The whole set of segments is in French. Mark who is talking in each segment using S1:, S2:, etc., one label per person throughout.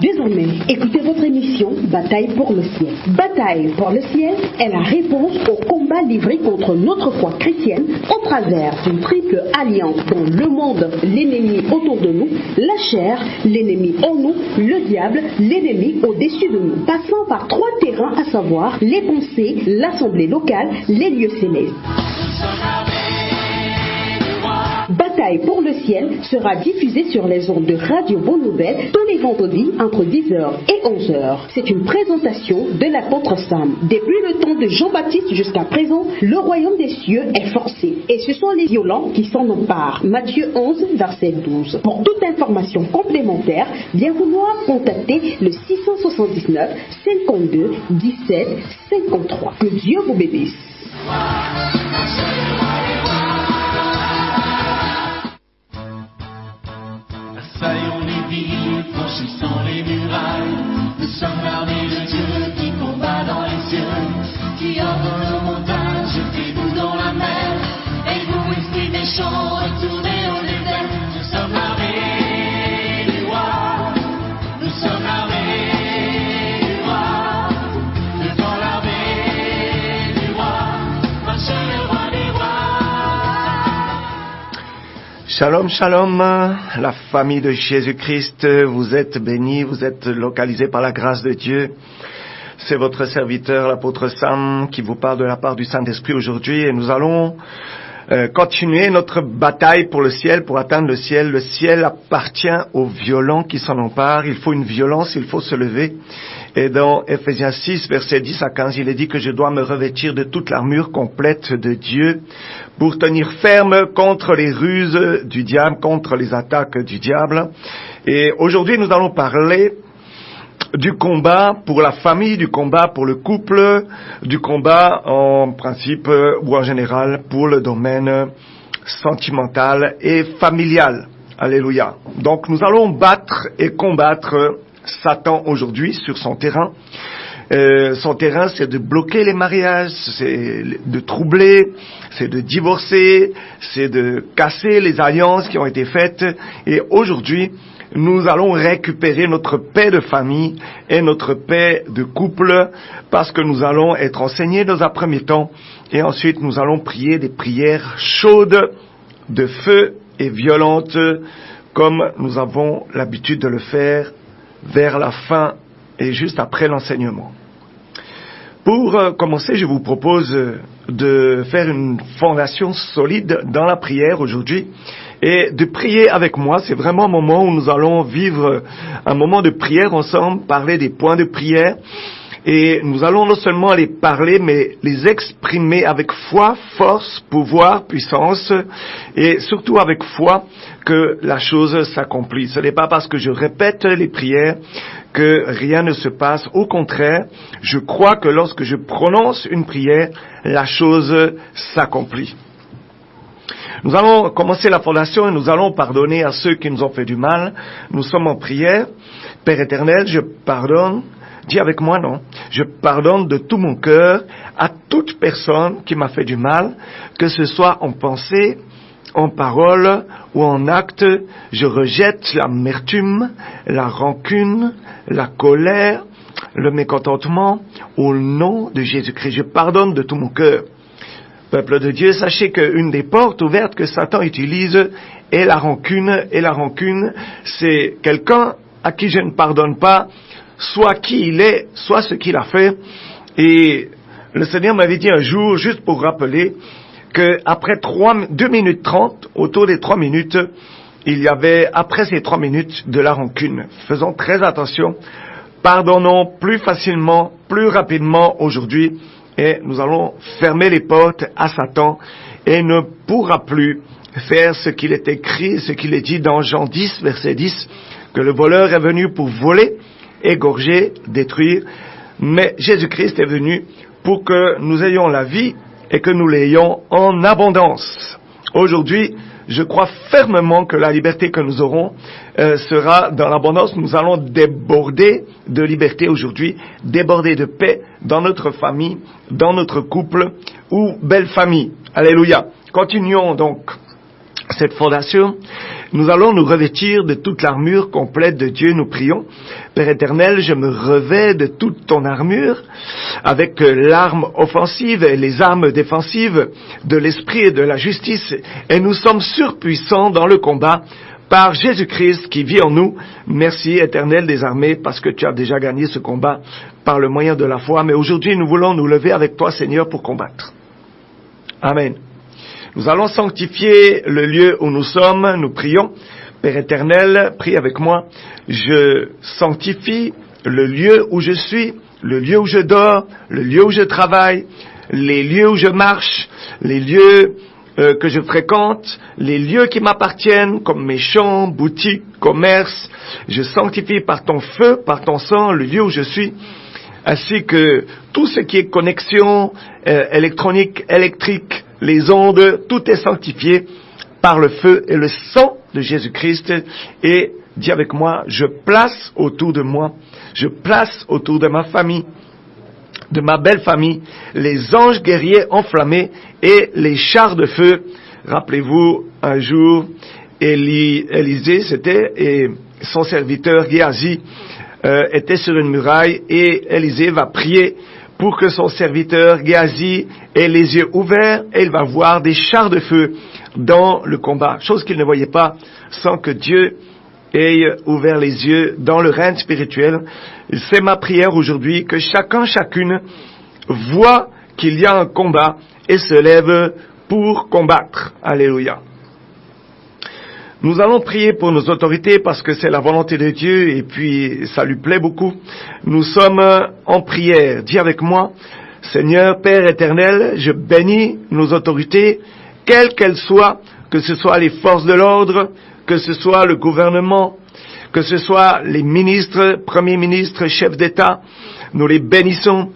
S1: Désormais, écoutez votre émission Bataille pour le ciel. Bataille pour le ciel est la réponse au combat livré contre notre foi chrétienne au travers d'une triple alliance dans le monde, l'ennemi autour de nous, la chair, l'ennemi en nous, le diable, l'ennemi au-dessus de nous, passant par trois terrains à savoir les pensées, l'assemblée locale, les lieux célestes. Bataille pour le ciel sera diffusée sur les ondes de Radio Bonne Nouvelle tous les vendredis entre 10h et 11h. C'est une présentation de l'apôtre Sam. Depuis le temps de Jean-Baptiste jusqu'à présent, le royaume des cieux est forcé et ce sont les violents qui s'en emparent. Matthieu 11, verset 12. Pour toute information complémentaire, bien vouloir contacter le 679 52 17 53. Que Dieu vous bénisse.
S2: Assaillons les villes, franchissons les murailles. Nous sommes l'armée de Dieu qui combat dans les cieux, qui ordonne nos montagnes, jetez-vous dans la mer. Et vous, esprit des champs, retournez au désert. Nous sommes l'armée du roi, nous sommes l'armée du roi. Devant l'armée du roi, marche le roi des rois.
S3: Shalom, shalom, la famille de Jésus-Christ, vous êtes bénis, vous êtes localisés par la grâce de Dieu. C'est votre serviteur, l'apôtre Sam, qui vous parle de la part du Saint-Esprit aujourd'hui et nous allons continuer notre bataille pour le ciel, pour atteindre le ciel. Le ciel appartient aux violents qui s'en emparent. Il faut une violence, il faut se lever. Et dans Ephésiens 6, versets 10 à 15, il est dit que je dois me revêtir de toute l'armure complète de Dieu pour tenir ferme contre les ruses du diable, contre les attaques du diable. Et aujourd'hui, nous allons parler du combat pour la famille, du combat pour le couple, du combat en principe ou en général pour le domaine sentimental et familial. Alléluia. Donc nous allons battre et combattre Satan aujourd'hui sur son terrain. Son terrain, c'est de bloquer les mariages, c'est de troubler, c'est de divorcer, c'est de casser les alliances qui ont été faites. Et aujourd'hui, nous allons récupérer notre paix de famille et notre paix de couple parce que nous allons être enseignés dans un premier temps et ensuite nous allons prier des prières chaudes, de feu et violentes comme nous avons l'habitude de le faire vers la fin et juste après l'enseignement. Pour commencer, je vous propose de faire une fondation solide dans la prière aujourd'hui et de prier avec moi. C'est vraiment un moment où nous allons vivre un moment de prière ensemble, parler des points de prière. Et nous allons non seulement les parler, mais les exprimer avec foi, force, pouvoir, puissance, et surtout avec foi que la chose s'accomplit. Ce n'est pas parce que je répète les prières que rien ne se passe. Au contraire, je crois que lorsque je prononce une prière, la chose s'accomplit. Nous allons commencer la fondation et nous allons pardonner à ceux qui nous ont fait du mal. Nous sommes en prière. Père éternel, je pardonne. Dis avec moi, non. Je pardonne de tout mon cœur à toute personne qui m'a fait du mal, que ce soit en pensée, en parole ou en acte. Je rejette l'amertume, la rancune, la colère, le mécontentement au nom de Jésus-Christ. Je pardonne de tout mon cœur. Peuple de Dieu, sachez qu'une des portes ouvertes que Satan utilise est la rancune. Et la rancune, c'est quelqu'un à qui je ne pardonne pas, soit qui il est, soit ce qu'il a fait. Et le Seigneur m'avait dit un jour, juste pour rappeler, que après 2 minutes 30, autour des 3 minutes, il y avait, après ces 3 minutes, de la rancune. Faisons très attention. Pardonnons plus facilement, plus rapidement aujourd'hui. Et nous allons fermer les portes à Satan et il ne pourra plus faire ce qu'il est écrit, ce qu'il est dit dans Jean 10, verset 10, que le voleur est venu pour voler, égorger, détruire, mais Jésus-Christ est venu pour que nous ayons la vie et que nous l'ayons en abondance. Aujourd'hui, je crois fermement que la liberté que nous aurons sera dans l'abondance. Nous allons déborder de liberté aujourd'hui, déborder de paix dans notre famille, dans notre couple ou belle famille. Alléluia. Continuons donc cette fondation. Nous allons nous revêtir de toute l'armure complète de Dieu, nous prions. Père éternel, je me revais de toute ton armure, avec l'arme offensive et les armes défensives de l'esprit et de la justice, et nous sommes surpuissants dans le combat par Jésus-Christ qui vit en nous. Merci, Éternel des armées, parce que tu as déjà gagné ce combat par le moyen de la foi, mais aujourd'hui nous voulons nous lever avec toi, Seigneur, pour combattre. Amen. Nous allons sanctifier le lieu où nous sommes, nous prions. Père éternel, prie avec moi. Je sanctifie le lieu où je suis, le lieu où je dors, le lieu où je travaille, les lieux où je marche, les lieux que je fréquente, les lieux qui m'appartiennent, comme mes champs, boutiques, commerces. Je sanctifie par ton feu, par ton sang, le lieu où je suis, ainsi que tout ce qui est connexion électronique, électrique, les ondes, tout est sanctifié par le feu et le sang de Jésus-Christ. Et dis avec moi, je place autour de moi, je place autour de ma famille, de ma belle famille, les anges guerriers enflammés et les chars de feu. Rappelez-vous, un jour, Élisée, c'était, et son serviteur Géasi était sur une muraille, et Élisée va prier pour que son serviteur Géasi ait les yeux ouverts, et il va voir des chars de feu dans le combat, chose qu'il ne voyait pas sans que Dieu ait ouvert les yeux dans le règne spirituel. C'est ma prière aujourd'hui, que chacune voit qu'il y a un combat et se lève pour combattre. Alléluia. Nous allons prier pour nos autorités parce que c'est la volonté de Dieu et puis ça lui plaît beaucoup. Nous sommes en prière. Dis avec moi, Seigneur Père éternel, je bénis nos autorités, quelles qu'elles soient, que ce soit les forces de l'ordre, que ce soit le gouvernement, que ce soit les ministres, premiers ministres, chefs d'État. Nous les bénissons.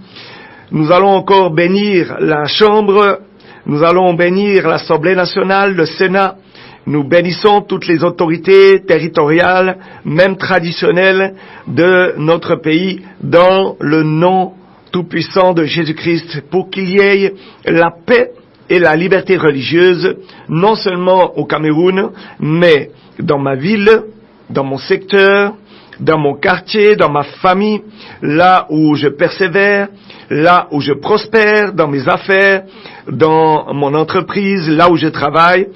S3: Nous allons encore bénir la Chambre, nous allons bénir l'Assemblée nationale, le Sénat. Nous bénissons toutes les autorités territoriales, même traditionnelles, de notre pays, dans le nom tout-puissant de Jésus-Christ, pour qu'il y ait la paix et la liberté religieuse, non seulement au Cameroun, mais dans ma ville, dans mon secteur, dans mon quartier, dans ma famille, là où je persévère, là où je prospère, dans mes affaires, dans mon entreprise, là où je travaille,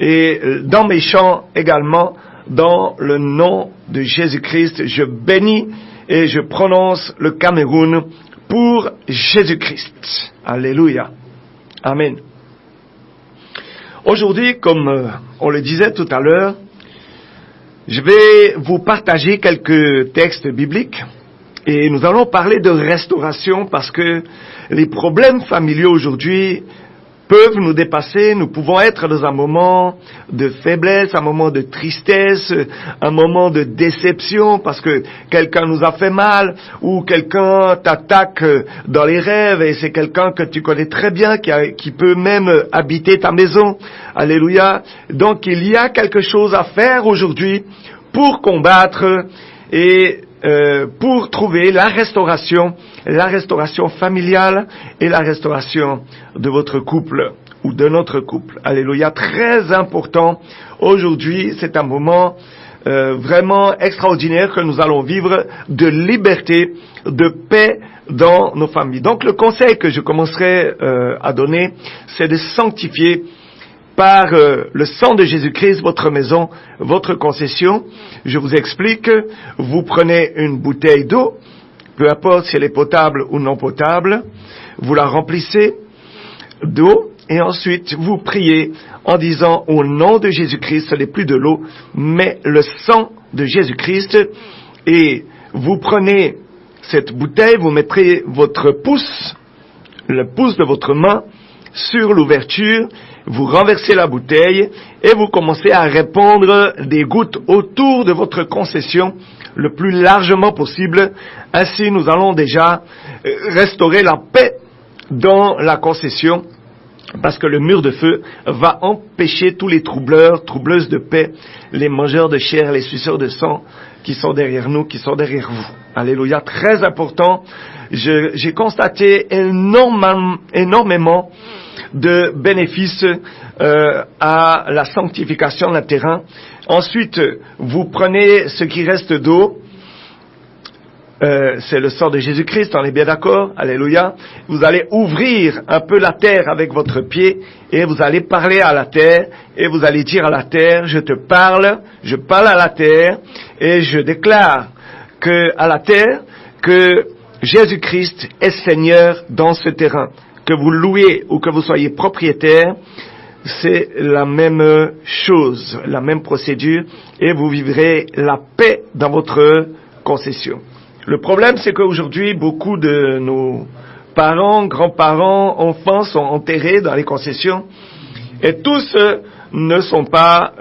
S3: et dans mes champs également, dans le nom de Jésus-Christ, je bénis et je prononce le Cameroun pour Jésus-Christ. Alléluia. Amen. Aujourd'hui, comme on le disait tout à l'heure, je vais vous partager quelques textes bibliques et nous allons parler de restauration parce que les problèmes familiaux aujourd'hui peuvent nous dépasser. Nous pouvons être dans un moment de faiblesse, un moment de tristesse, un moment de déception parce que quelqu'un nous a fait mal ou quelqu'un t'attaque dans les rêves et c'est quelqu'un que tu connais très bien qui peut même habiter ta maison. Alléluia. Donc il y a quelque chose à faire aujourd'hui pour combattre et pour trouver la restauration familiale et la restauration de votre couple ou de notre couple. Alléluia, très important. Aujourd'hui, c'est un moment vraiment extraordinaire que nous allons vivre de liberté, de paix dans nos familles. Donc le conseil que je commencerai à donner, c'est de sanctifier par le sang de Jésus-Christ, votre maison, votre concession. Je vous explique, vous prenez une bouteille d'eau, peu importe si elle est potable ou non potable, vous la remplissez d'eau et ensuite vous priez en disant au nom de Jésus-Christ, ce n'est plus de l'eau, mais le sang de Jésus-Christ et vous prenez cette bouteille, vous mettrez votre pouce, le pouce de votre main sur l'ouverture, vous renversez la bouteille et vous commencez à répandre des gouttes autour de votre concession le plus largement possible. Ainsi, nous allons déjà restaurer la paix dans la concession parce que le mur de feu va empêcher tous les troubleuses de paix, les mangeurs de chair, les suceurs de sang qui sont derrière nous, qui sont derrière vous. Alléluia, très important. J'ai constaté énormément de bénéfices à la sanctification d'un terrain. Ensuite, vous prenez ce qui reste d'eau. C'est le sang de Jésus-Christ, on est bien d'accord, alléluia. Vous allez ouvrir un peu la terre avec votre pied et vous allez parler à la terre et vous allez dire à la terre, je parle à la terre et je déclare à la terre que Jésus-Christ est Seigneur dans ce terrain. Que vous louez ou que vous soyez propriétaire, c'est la même chose, la même procédure et vous vivrez la paix dans votre concession. Le problème, c'est qu'aujourd'hui, beaucoup de nos parents, grands-parents, enfants sont enterrés dans les concessions et tous ne sont pas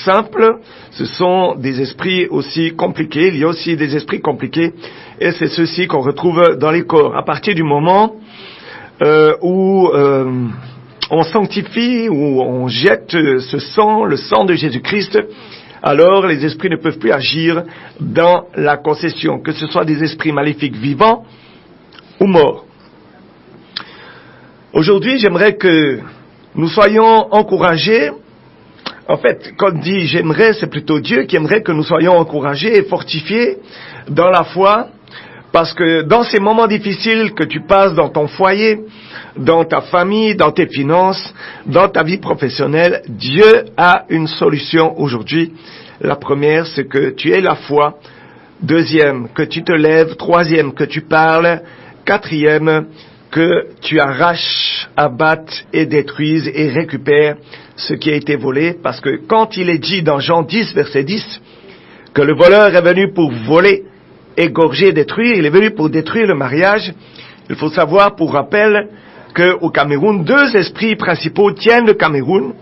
S3: simples. Ce sont des esprits aussi compliqués. Il y a aussi des esprits compliqués et c'est ceux-ci qu'on retrouve dans les corps. À partir du moment où on sanctifie, où on jette ce sang, le sang de Jésus-Christ, alors les esprits ne peuvent plus agir dans la concession, que ce soit des esprits maléfiques vivants ou morts. Aujourd'hui, j'aimerais que nous soyons encouragés. En fait, quand on dit j'aimerais, c'est plutôt Dieu qui aimerait que nous soyons encouragés et fortifiés dans la foi, parce que dans ces moments difficiles que tu passes dans ton foyer, dans ta famille, dans tes finances, dans ta vie professionnelle, Dieu a une solution aujourd'hui. La première, c'est que tu aies la foi. Deuxième, que tu te lèves. Troisième, que tu parles. Quatrième, que tu arraches, abattes et détruises et récupères ce qui a été volé. Parce que quand il est dit dans Jean 10, verset 10, que le voleur est venu pour voler, égorger, détruire, il est venu pour détruire le mariage, il faut savoir, pour rappel, qu'au Cameroun, 2 esprits principaux tiennent le Cameroun.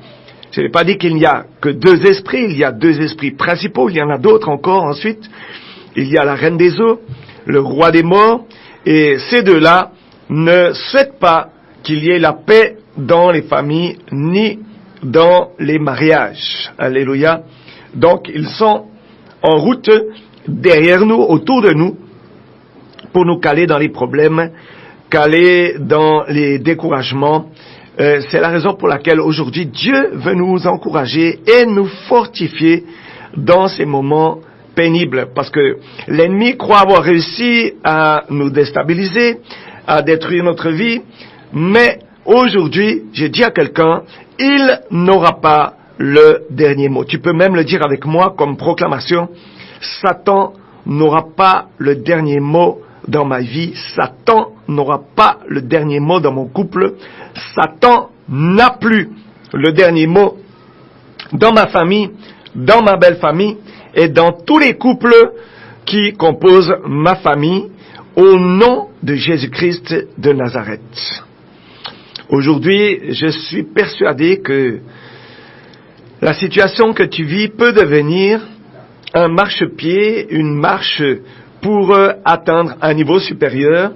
S3: Je n'ai pas dit qu'il n'y a que 2 esprits, il y a 2 esprits principaux, il y en a d'autres encore ensuite. Il y a la reine des eaux, le roi des morts, et ces 2-là ne souhaitent pas qu'il y ait la paix dans les familles, ni dans les mariages. Alléluia. Donc, ils sont en route derrière nous, autour de nous, pour nous caler dans les problèmes, caler dans les découragements. C'est la raison pour laquelle aujourd'hui Dieu veut nous encourager et nous fortifier dans ces moments pénibles. Parce que l'ennemi croit avoir réussi à nous déstabiliser, à détruire notre vie. Mais aujourd'hui, j'ai dit à quelqu'un, il n'aura pas le dernier mot. Tu peux même le dire avec moi comme proclamation. Satan n'aura pas le dernier mot dans ma vie. Satan n'aura pas le dernier mot dans mon couple. Satan n'a plus le dernier mot dans ma famille, dans ma belle famille et dans tous les couples qui composent ma famille au nom de Jésus-Christ de Nazareth. Aujourd'hui, je suis persuadé que la situation que tu vis peut devenir un marchepied, une marche pour atteindre un niveau supérieur.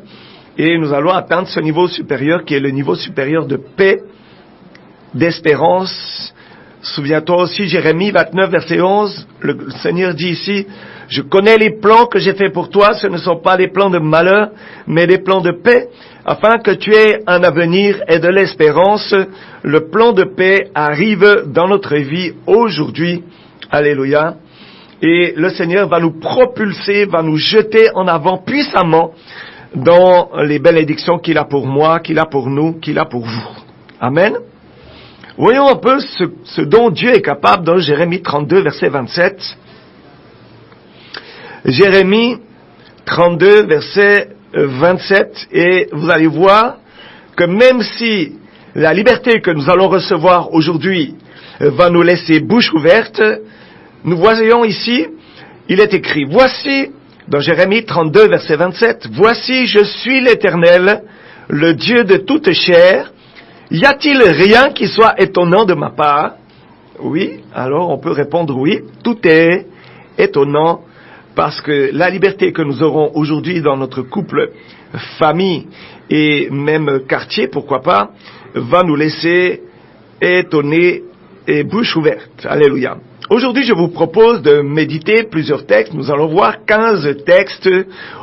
S3: Et nous allons atteindre ce niveau supérieur qui est le niveau supérieur de paix, d'espérance. Souviens-toi aussi, Jérémie 29, verset 11, le Seigneur dit ici, « Je connais les plans que j'ai faits pour toi, ce ne sont pas des plans de malheur, mais des plans de paix, afin que tu aies un avenir et de l'espérance. » Le plan de paix arrive dans notre vie aujourd'hui. Alléluia. Et le Seigneur va nous propulser, va nous jeter en avant puissamment dans les bénédictions qu'il a pour moi, qu'il a pour nous, qu'il a pour vous. Amen. Voyons un peu ce dont Dieu est capable dans Jérémie 32, verset 27. Jérémie 32, verset 27, et vous allez voir que même si la liberté que nous allons recevoir aujourd'hui va nous laisser bouche ouverte, nous voyons ici, il est écrit, voici, dans Jérémie 32, verset 27, voici, je suis l'Éternel, le Dieu de toute chair. Y a-t-il rien qui soit étonnant de ma part? Oui, alors on peut répondre oui, tout est étonnant parce que la liberté que nous aurons aujourd'hui dans notre couple, famille et même quartier, pourquoi pas, va nous laisser étonnés et bouche ouverte. Alléluia. Aujourd'hui, je vous propose de méditer plusieurs textes. Nous allons voir 15 textes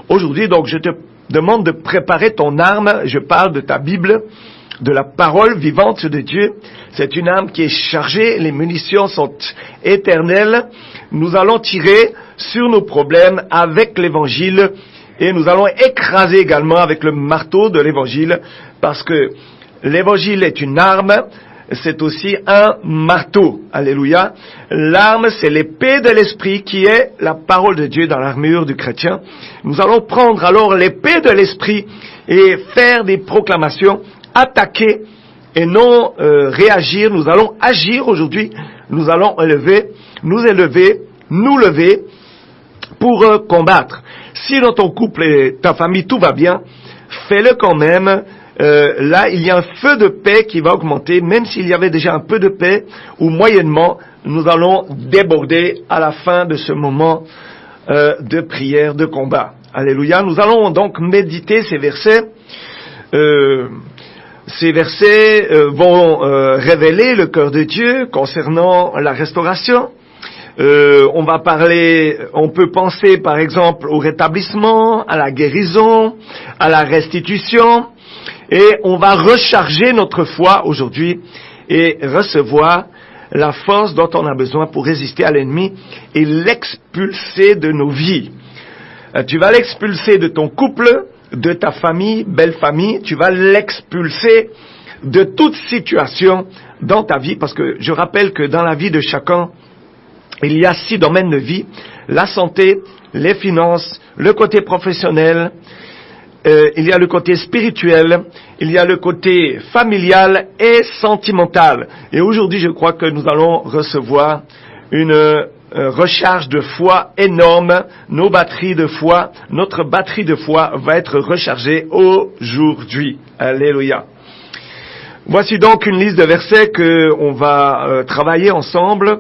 S3: aujourd'hui. Donc, je te demande de préparer ton arme. Je parle de ta Bible. de la parole vivante de Dieu. C'est une arme qui est chargée, les munitions sont éternelles. Nous allons tirer sur nos problèmes avec l'évangile et nous allons écraser également avec le marteau de l'évangile, parce que l'évangile est une arme, c'est aussi un marteau. Alléluia. L'arme, c'est l'épée de l'esprit qui est la parole de Dieu dans l'armure du chrétien. Nous allons prendre alors l'épée de l'esprit et faire des proclamations, attaquer et non réagir. Nous allons agir aujourd'hui. Nous allons nous lever pour combattre. Si dans ton couple et ta famille tout va bien, fais-le quand même. Là, il y a un feu de paix qui va augmenter, même s'il y avait déjà un peu de paix, ou moyennement, nous allons déborder à la fin de ce moment de prière, de combat. Alléluia. Nous allons donc méditer ces versets. Ces versets vont révéler le cœur de Dieu concernant la restauration. On peut penser par exemple au rétablissement, à la guérison, à la restitution. Et on va recharger notre foi aujourd'hui et recevoir la force dont on a besoin pour résister à l'ennemi et l'expulser de nos vies. Tu vas l'expulser de ton couple, de ta famille, belle famille. Tu vas l'expulser de toute situation dans ta vie, parce que je rappelle que dans la vie de chacun, il y a 6 domaines de vie: la santé, les finances, le côté professionnel, il y a le côté spirituel, il y a le côté familial et sentimental. Et aujourd'hui, je crois que nous allons recevoir une recharge de foi énorme. Notre batterie de foi va être rechargée aujourd'hui. Alléluia. Voici donc une liste de versets que on va travailler ensemble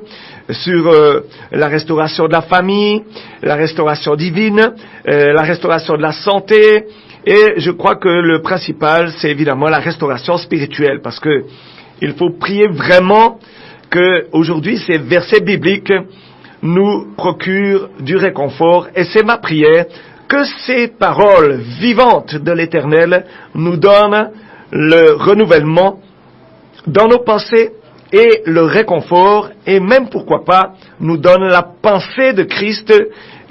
S3: sur la restauration de la famille, la restauration divine, la restauration de la santé. Et je crois que le principal, c'est évidemment la restauration spirituelle, parce que il faut prier vraiment que aujourd'hui ces versets bibliques nous procurent du réconfort. Et c'est ma prière que ces paroles vivantes de l'Éternel nous donnent le renouvellement dans nos pensées et le réconfort, et même pourquoi pas nous donne la pensée de Christ,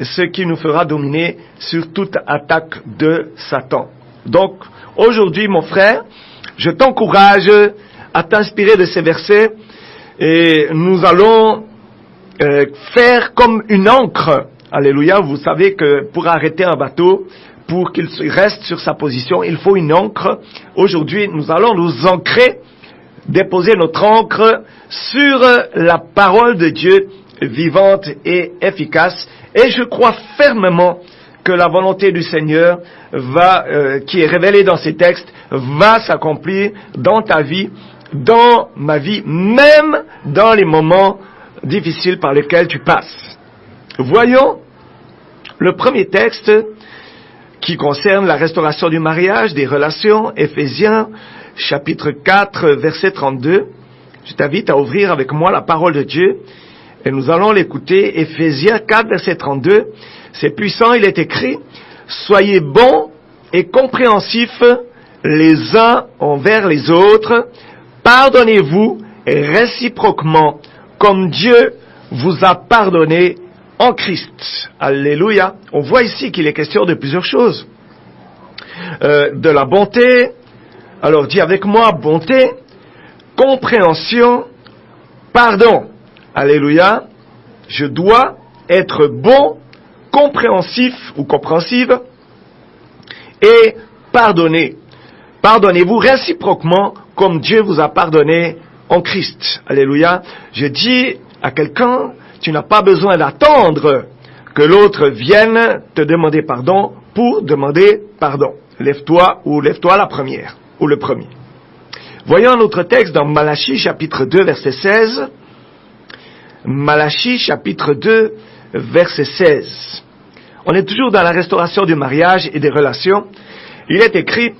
S3: ce qui nous fera dominer sur toute attaque de Satan. Donc, aujourd'hui, mon frère, je t'encourage à t'inspirer de ces versets, et nous allons faire comme une ancre. Alléluia. Vous savez que pour arrêter un bateau, pour qu'il reste sur sa position, il faut une ancre. Aujourd'hui, nous allons nous ancrer, déposer notre ancre sur la parole de Dieu vivante et efficace. Et je crois fermement que la volonté du Seigneur qui est révélée dans ces textes, va s'accomplir dans ta vie, dans ma vie, même dans les moments difficiles par lesquels tu passes. Voyons le premier texte qui concerne la restauration du mariage, des relations, Éphésiens, chapitre 4, verset 32. Je t'invite à ouvrir avec moi la parole de Dieu et nous allons l'écouter. Éphésiens 4, verset 32. C'est puissant, il est écrit: soyez bons et compréhensifs les uns envers les autres, pardonnez-vous réciproquement, comme Dieu vous a pardonné en Christ. Alléluia. On voit ici qu'il est question de plusieurs choses. De la bonté. Alors dis avec moi: bonté, compréhension, pardon. Alléluia. Je dois être bon, compréhensif ou compréhensive et pardonner. Pardonnez-vous réciproquement comme Dieu vous a pardonné en Christ. Alléluia. Je dis à quelqu'un: tu n'as pas besoin d'attendre que l'autre vienne te demander pardon pour demander pardon. Lève-toi la première ou le premier. Voyons un autre texte dans Malachie chapitre 2 verset 16. Malachie chapitre 2 verset 16. On est toujours dans la restauration du mariage et des relations. Il est écrit: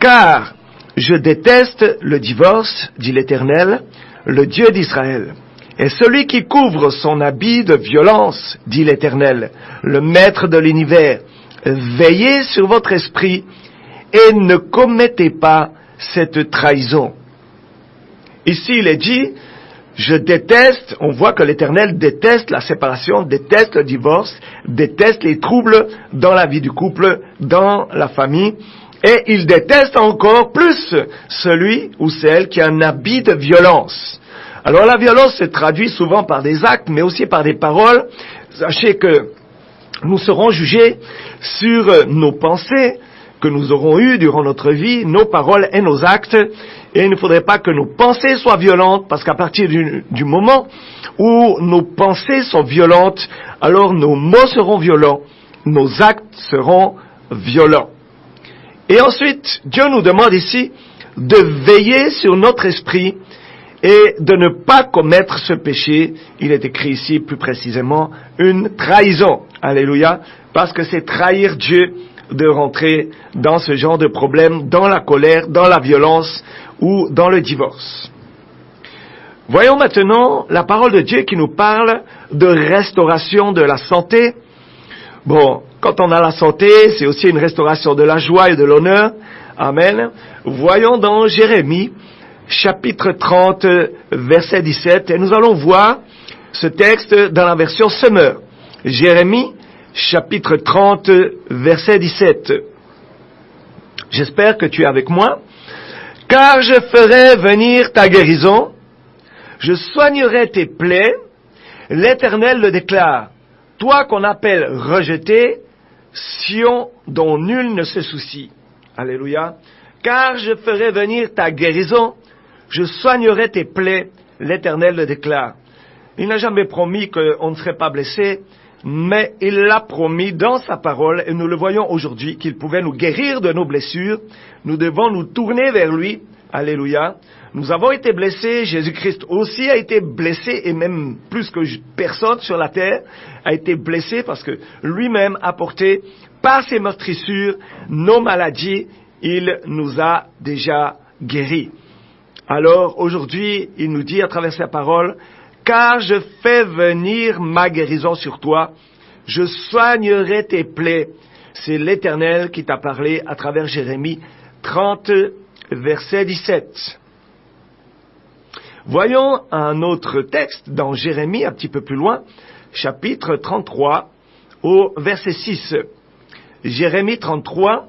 S3: car je déteste le divorce, dit l'Éternel, le Dieu d'Israël. Et celui qui couvre son habit de violence, dit l'Éternel, le Maître de l'univers. Veillez sur votre esprit et ne commettez pas cette trahison. Ici, il est dit, je déteste, on voit que l'Éternel déteste la séparation, déteste le divorce, déteste les troubles dans la vie du couple, dans la famille, et il déteste encore plus celui ou celle qui a un habit de violence. Alors la violence se traduit souvent par des actes, mais aussi par des paroles. Sachez que nous serons jugés sur nos pensées que nous aurons eues durant notre vie, nos paroles et nos actes. Et il ne faudrait pas que nos pensées soient violentes, parce qu'à partir du moment où nos pensées sont violentes, alors nos mots seront violents, nos actes seront violents. Et ensuite, Dieu nous demande ici de veiller sur notre esprit et de ne pas commettre ce péché. Il est écrit ici plus précisément une trahison. Alléluia. Parce que c'est trahir Dieu de rentrer dans ce genre de problème, dans la colère, dans la violence ou dans le divorce. Voyons maintenant la parole de Dieu qui nous parle de restauration de la santé. Bon, quand on a la santé, c'est aussi une restauration de la joie et de l'honneur. Amen. Voyons dans Jérémie, chapitre 30, verset 17, et nous allons voir ce texte dans la version Semeur. Jérémie, chapitre 30, verset 17. J'espère que tu es avec moi. Car je ferai venir ta guérison, je soignerai tes plaies, l'Éternel le déclare. Toi qu'on appelle rejeté, Sion dont nul ne se soucie. Alléluia. Car je ferai venir ta guérison, je soignerai tes plaies, l'Éternel le déclare. Il n'a jamais promis qu'on ne serait pas blessé, mais il l'a promis dans sa parole, et nous le voyons aujourd'hui, qu'il pouvait nous guérir de nos blessures. Nous devons nous tourner vers lui. Alléluia. Nous avons été blessés, Jésus-Christ aussi a été blessé, et même plus que personne sur la terre a été blessé, parce que lui-même a porté, par ses meurtrissures, nos maladies. Il nous a déjà guéris. Alors aujourd'hui, il nous dit à travers sa parole, car je fais venir ma guérison sur toi, je soignerai tes plaies. C'est l'Éternel qui t'a parlé à travers Jérémie 30, verset 17. Voyons un autre texte dans Jérémie, un petit peu plus loin, chapitre 33, au verset 6. Jérémie 33,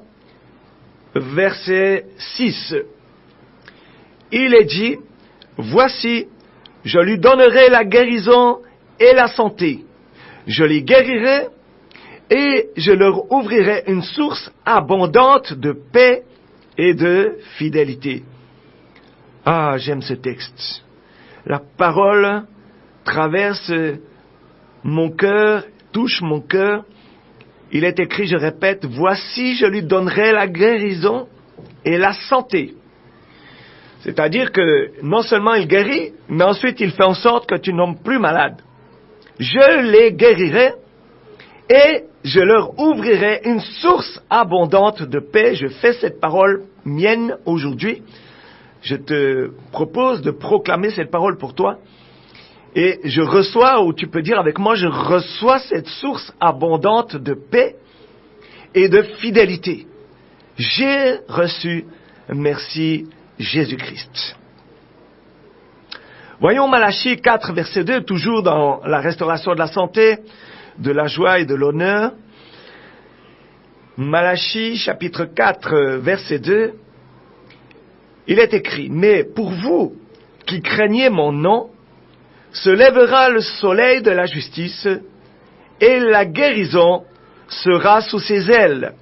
S3: verset 6. Il est dit, voici, je lui donnerai la guérison et la santé. Je les guérirai et je leur ouvrirai une source abondante de paix et de fidélité. Ah, j'aime ce texte. La parole traverse mon cœur, touche mon cœur. Il est écrit, je répète, voici, je lui donnerai la guérison et la santé. C'est-à-dire que non seulement il guérit, mais ensuite il fait en sorte que tu n'es plus malade. Je les guérirai et je leur ouvrirai une source abondante de paix. Je fais cette parole mienne aujourd'hui. Je te propose de proclamer cette parole pour toi. Et je reçois, ou tu peux dire avec moi, je reçois cette source abondante de paix et de fidélité. J'ai reçu, merci Jésus-Christ. Voyons Malachie 4, verset 2, toujours dans la restauration de la santé, de la joie et de l'honneur. Malachie chapitre 4, verset 2, il est écrit, mais pour vous qui craignez mon nom, se lèvera le soleil de la justice, et la guérison sera sous ses ailes.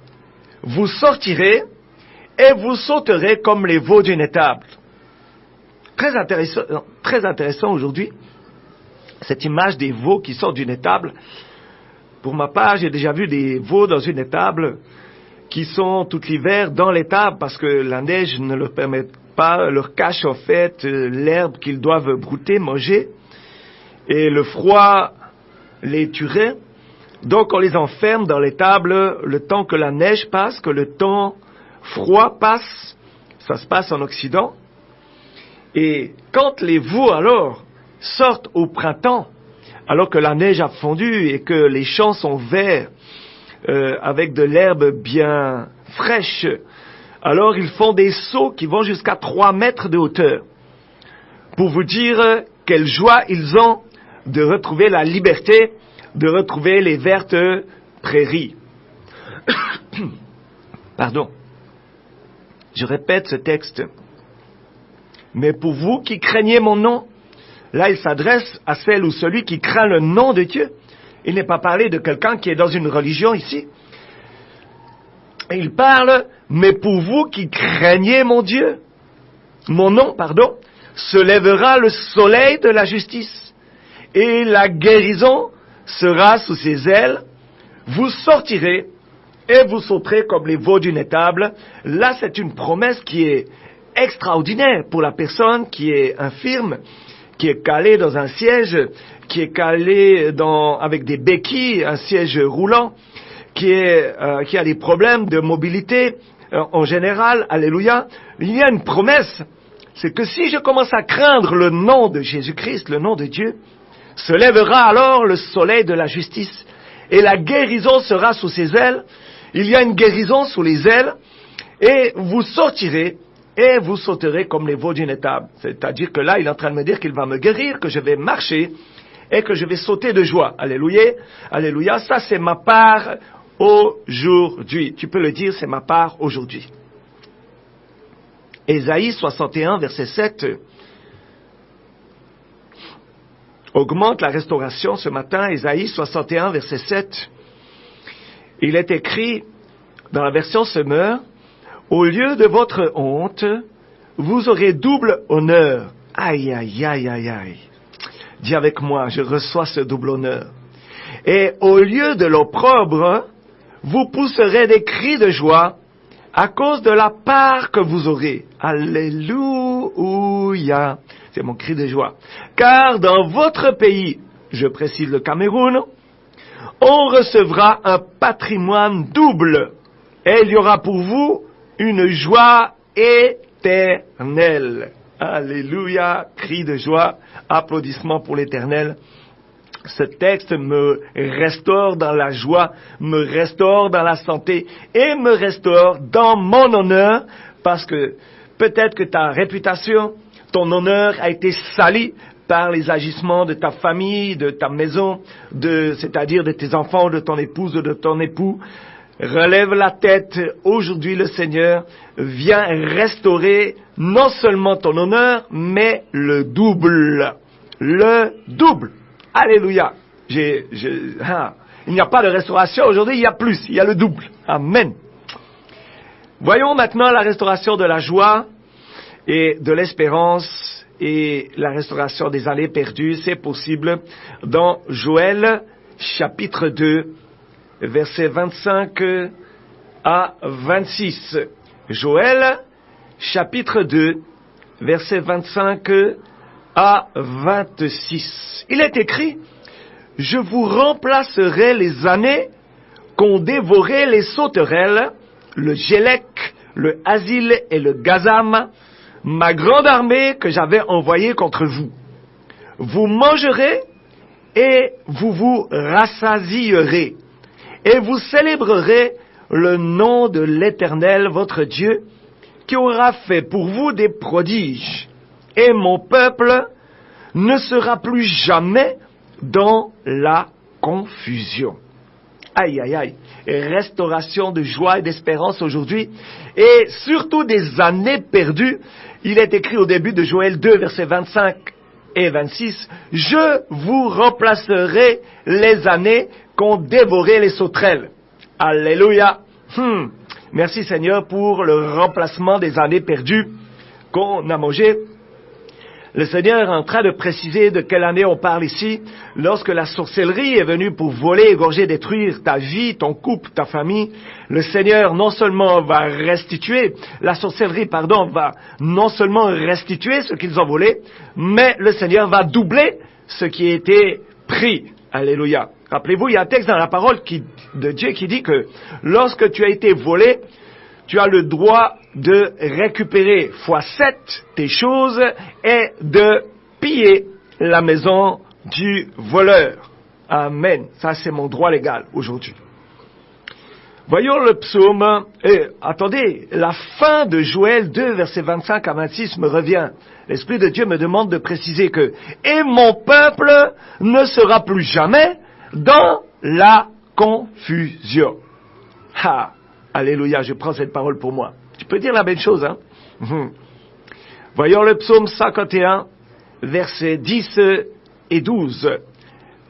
S3: Vous sortirez, et vous sauterez comme les veaux d'une étable. Très intéressant aujourd'hui, cette image des veaux qui sortent d'une étable. Pour ma part, j'ai déjà vu des veaux dans une étable qui sont tout l'hiver dans l'étable parce que la neige ne leur permet pas, leur cache en fait l'herbe qu'ils doivent brouter, manger, et le froid les tuerait. Donc on les enferme dans l'étable le temps que la neige passe, que le temps froid passe. Ça se passe en Occident. Et quand les veaux alors sortent au printemps, alors que la neige a fondu et que les champs sont verts, avec de l'herbe bien fraîche, Alors ils font des sauts qui vont jusqu'à 3 mètres de hauteur. Pour vous dire quelle joie ils ont de retrouver la liberté, de retrouver les vertes prairies. Pardon. Je répète ce texte. Mais pour vous qui craignez mon nom, là il s'adresse à celle ou celui qui craint le nom de Dieu. Il n'est pas parlé de quelqu'un qui est dans une religion ici. Il parle, mais pour vous qui craignez mon nom, se lèvera le soleil de la justice, et la guérison sera sous ses ailes. Vous sortirez et vous sauterez comme les veaux d'une étable. Là, c'est une promesse qui est extraordinaire pour la personne qui est infirme, qui est calée dans un siège, qui est calée avec des béquilles, un siège roulant, qui a des problèmes de mobilité en général. Alléluia. Il y a une promesse. C'est que si je commence à craindre le nom de Jésus-Christ, le nom de Dieu, se lèvera alors le soleil de la justice et la guérison sera sous ses ailes. Il y a une guérison sous les ailes et vous sortirez et vous sauterez comme les veaux d'une étable. C'est-à-dire que là, il est en train de me dire qu'il va me guérir, que je vais marcher et que je vais sauter de joie. Alléluia. Alléluia. Ça, c'est ma part aujourd'hui. Tu peux le dire, c'est ma part aujourd'hui. Ésaïe 61, verset 7, augmente la restauration ce matin. Ésaïe 61, verset 7, il est écrit dans la version Semeur, au lieu de votre honte, vous aurez double honneur. Aïe, aïe, aïe, aïe, aïe. Dis avec moi, je reçois ce double honneur. Et au lieu de l'opprobre, vous pousserez des cris de joie à cause de la part que vous aurez. Alléluia. C'est mon cri de joie. Car dans votre pays, je précise le Cameroun, on recevra un patrimoine double. Et il y aura pour vous une joie éternelle. Alléluia. Cri de joie. Applaudissements pour l'Éternel. Ce texte me restaure dans la joie, me restaure dans la santé et me restaure dans mon honneur, parce que peut-être que ta réputation, ton honneur a été sali par les agissements de ta famille, de ta maison, c'est-à-dire de tes enfants, de ton épouse ou de ton époux. Relève la tête, aujourd'hui le Seigneur vient restaurer non seulement ton honneur, mais le double. Le double. Alléluia. Il n'y a pas de restauration aujourd'hui, il y a plus, il y a le double. Amen. Voyons maintenant la restauration de la joie et de l'espérance et la restauration des années perdues. C'est possible dans Joël chapitre 2, versets 25 à 26. Joël chapitre 2, versets 25 à 26. Il est écrit, « Je vous remplacerai les années qu'ont dévoré les sauterelles, le Gélec, le Asile et le Gazam, ma grande armée que j'avais envoyée contre vous. Vous mangerez et vous vous rassasierez, et vous célébrerez le nom de l'Éternel, votre Dieu, qui aura fait pour vous des prodiges. Et mon peuple ne sera plus jamais dans la confusion. » Aïe, aïe, aïe. Et restauration de joie et d'espérance aujourd'hui. Et surtout des années perdues. Il est écrit au début de Joël 2, versets 25 et 26. « Je vous remplacerai les années qu'ont dévoré les sauterelles. » Alléluia. Merci Seigneur pour le remplacement des années perdues qu'on a mangées. Le Seigneur est en train de préciser de quelle année on parle ici. Lorsque la sorcellerie est venue pour voler, égorger, détruire ta vie, ton couple, ta famille, le Seigneur non seulement va restituer, va non seulement restituer ce qu'ils ont volé, mais le Seigneur va doubler ce qui a été pris. Alléluia. Rappelez-vous, il y a un texte dans la parole de Dieu qui dit que lorsque tu as été volé, tu as le droit de récupérer x7 tes choses et de piller la maison du voleur. Amen. Ça, c'est mon droit légal aujourd'hui. Voyons le psaume, attendez, la fin de Joël 2, versets 25 à 26 me revient. L'Esprit de Dieu me demande de préciser que « Et mon peuple ne sera plus jamais dans la confusion. » Ah, alléluia, je prends cette parole pour moi. Tu peux dire la même chose, hein? Voyons le psaume 51, versets 10 et 12.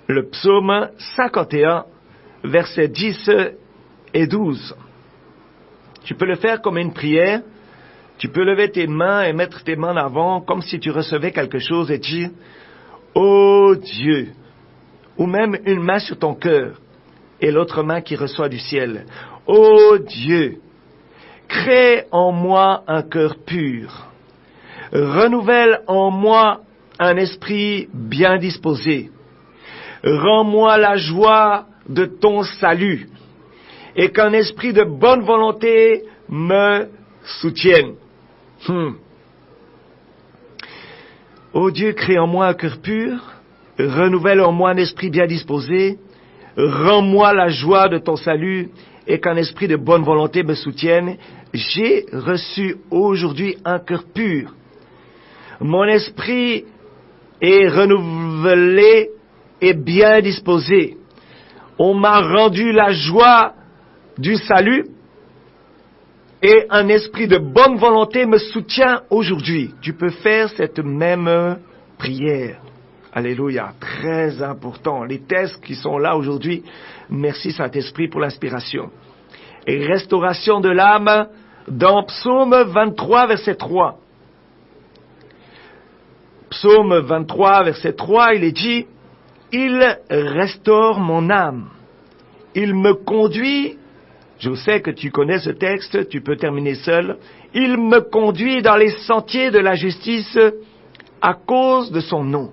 S3: Le psaume 51, versets 10 et 12. Tu peux le faire comme une prière. Tu peux lever tes mains et mettre tes mains en avant comme si tu recevais quelque chose et dire « Oh Dieu !» ou même une main sur ton cœur et l'autre main qui reçoit du ciel. « Oh Dieu, crée en moi un cœur pur. Renouvelle en moi un esprit bien disposé. Rends-moi la joie de ton salut. Et qu'un esprit de bonne volonté me soutienne. » Ô Dieu, crée en moi un cœur pur, renouvelle en moi un esprit bien disposé, rends-moi la joie de ton salut, et qu'un esprit de bonne volonté me soutienne. J'ai reçu aujourd'hui un cœur pur. Mon esprit est renouvelé et bien disposé. On m'a rendu la joie du salut et un esprit de bonne volonté me soutient aujourd'hui. Tu peux faire cette même prière. Alléluia, très important. Les textes qui sont là aujourd'hui, merci Saint-Esprit pour l'inspiration. Et restauration de l'âme dans Psaume 23, verset 3. Psaume 23, verset 3, il est dit « Il restaure mon âme. Il me conduit » je sais que tu connais ce texte, tu peux terminer seul. « Il me conduit dans les sentiers de la justice à cause de son nom. »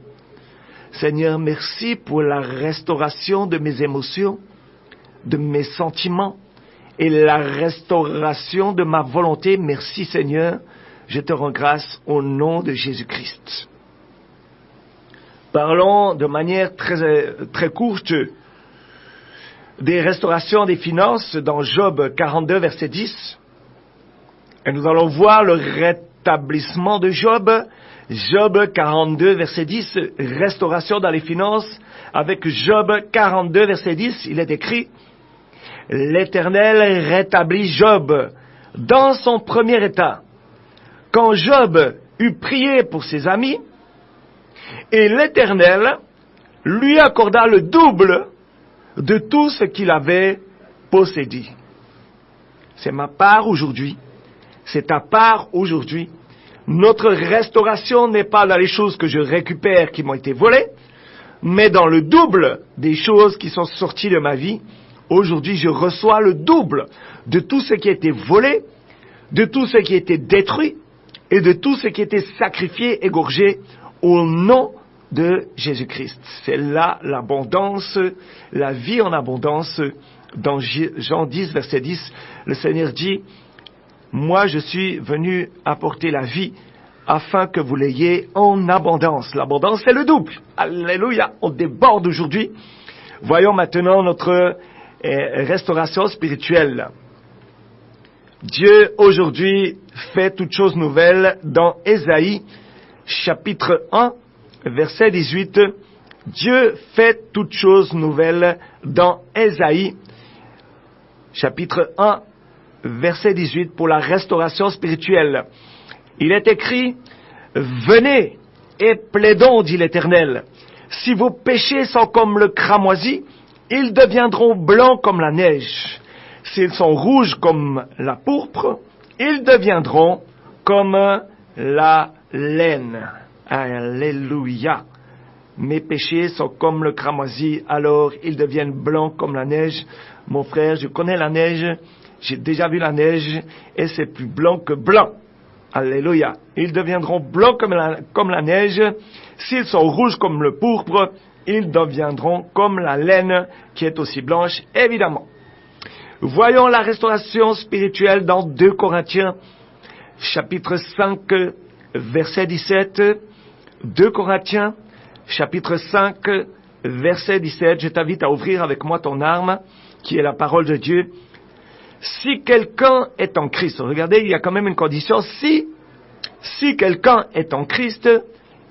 S3: Seigneur, merci pour la restauration de mes émotions, de mes sentiments et la restauration de ma volonté. Merci Seigneur, je te rends grâce au nom de Jésus-Christ. Parlons de manière très courte des restaurations des finances dans Job 42, verset 10. Et nous allons voir le rétablissement de Job. Job 42, verset 10, restauration dans les finances. Avec Job 42, verset 10, il est écrit « L'Éternel rétablit Job dans son premier état. Quand Job eut prié pour ses amis, et l'Éternel lui accorda le double de tout ce qu'il avait possédé. » C'est ma part aujourd'hui. C'est ta part aujourd'hui. Notre restauration n'est pas dans les choses que je récupère qui m'ont été volées, mais dans le double des choses qui sont sorties de ma vie. Aujourd'hui, je reçois le double de tout ce qui a été volé, de tout ce qui a été détruit et de tout ce qui a été sacrifié, égorgé au nom de Jésus-Christ. C'est là l'abondance, la vie en abondance. Dans Jean 10, verset 10, le Seigneur dit « Moi, je suis venu apporter la vie afin que vous l'ayez en abondance. » L'abondance, c'est le double. Alléluia, on déborde aujourd'hui. Voyons maintenant notre restauration spirituelle. Dieu, aujourd'hui, fait toutes choses nouvelles dans Ésaïe, chapitre 1, verset 18. Dieu fait toutes choses nouvelles dans Ésaïe, chapitre 1, verset 18, pour la restauration spirituelle. Il est écrit « Venez et plaidons, dit l'Éternel. Si vos péchés sont comme le cramoisi, ils deviendront blancs comme la neige. S'ils sont rouges comme la pourpre, ils deviendront comme la laine. » Alléluia. Mes péchés sont comme le cramoisi, alors ils deviennent blancs comme la neige. Mon frère, je connais la neige, j'ai déjà vu la neige, et c'est plus blanc que blanc. Alléluia. Ils deviendront blancs comme la neige. S'ils sont rouges comme le pourpre, ils deviendront comme la laine qui est aussi blanche, évidemment. Voyons la restauration spirituelle dans 2 Corinthiens, chapitre 5, verset 17. 2 Corinthiens, chapitre 5, verset 17. Je t'invite à ouvrir avec moi ton arme, qui est la parole de Dieu. Si quelqu'un est en Christ, regardez, il y a quand même une condition. Si quelqu'un est en Christ,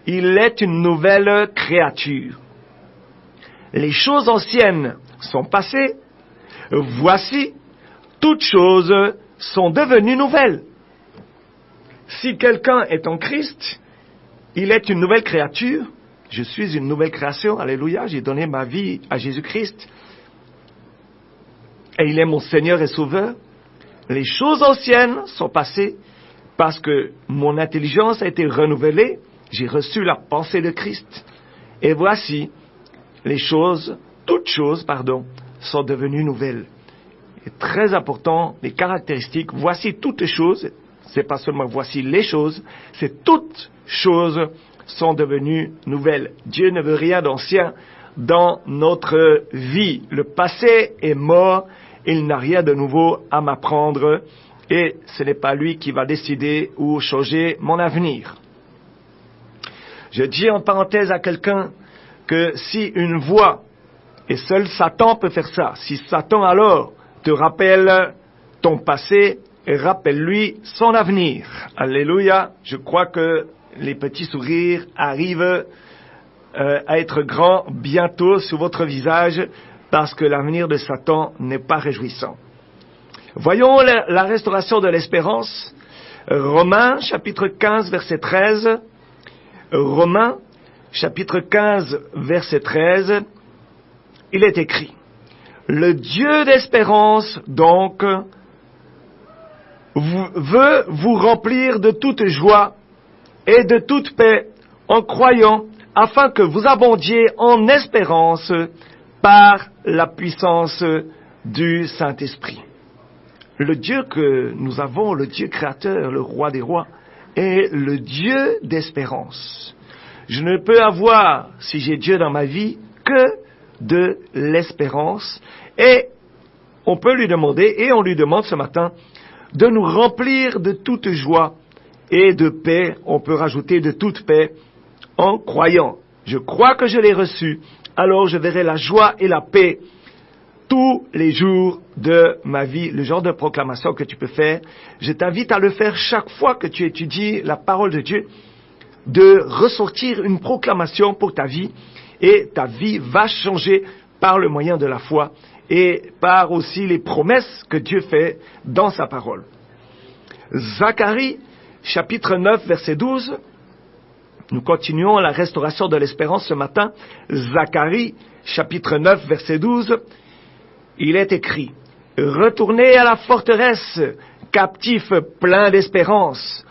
S3: il est une nouvelle créature. Les choses anciennes sont passées. Voici, toutes choses sont devenues nouvelles. Si quelqu'un est en Christ, il est une nouvelle créature. Je suis une nouvelle création. Alléluia. J'ai donné ma vie à Jésus-Christ. Et il est mon Seigneur et Sauveur. Les choses anciennes sont passées parce que mon intelligence a été renouvelée. J'ai reçu la pensée de Christ. Et voici, toutes choses, sont devenues nouvelles. Et très important, les caractéristiques. Voici toutes choses. C'est pas seulement voici les choses, c'est toutes choses sont devenues nouvelles. Dieu ne veut rien d'ancien dans notre vie. Le passé est mort, il n'a rien de nouveau à m'apprendre et ce n'est pas lui qui va décider ou changer mon avenir. Je dis en parenthèse à quelqu'un que si une voix, et seul Satan peut faire ça, si Satan alors te rappelle ton passé, et rappelle-lui son avenir. Alléluia. Je crois que les petits sourires arrivent à être grands bientôt sur votre visage parce que l'avenir de Satan n'est pas réjouissant. Voyons la restauration de l'espérance. Romains, chapitre 15, verset 13. Romains, chapitre 15, verset 13. Il est écrit: le Dieu d'espérance, donc, veut vous remplir de toute joie et de toute paix en croyant, afin que vous abondiez en espérance par la puissance du Saint-Esprit. Le Dieu que nous avons, le Dieu créateur, le roi des rois, est le Dieu d'espérance. Je ne peux avoir, si j'ai Dieu dans ma vie, que de l'espérance. Et on peut lui demander, et on lui demande ce matin, de nous remplir de toute joie et de paix. On peut rajouter de toute paix en croyant. Je crois que je l'ai reçu, alors je verrai la joie et la paix tous les jours de ma vie. Le genre de proclamation que tu peux faire, je t'invite à le faire chaque fois que tu étudies la parole de Dieu, de ressortir une proclamation pour ta vie, et ta vie va changer par le moyen de la foi et par aussi les promesses que Dieu fait dans sa parole. Zacharie, chapitre 9, verset 12. Nous continuons la restauration de l'espérance ce matin. Zacharie, chapitre 9, verset 12. Il est écrit: retournez à la forteresse, captifs pleins d'espérance.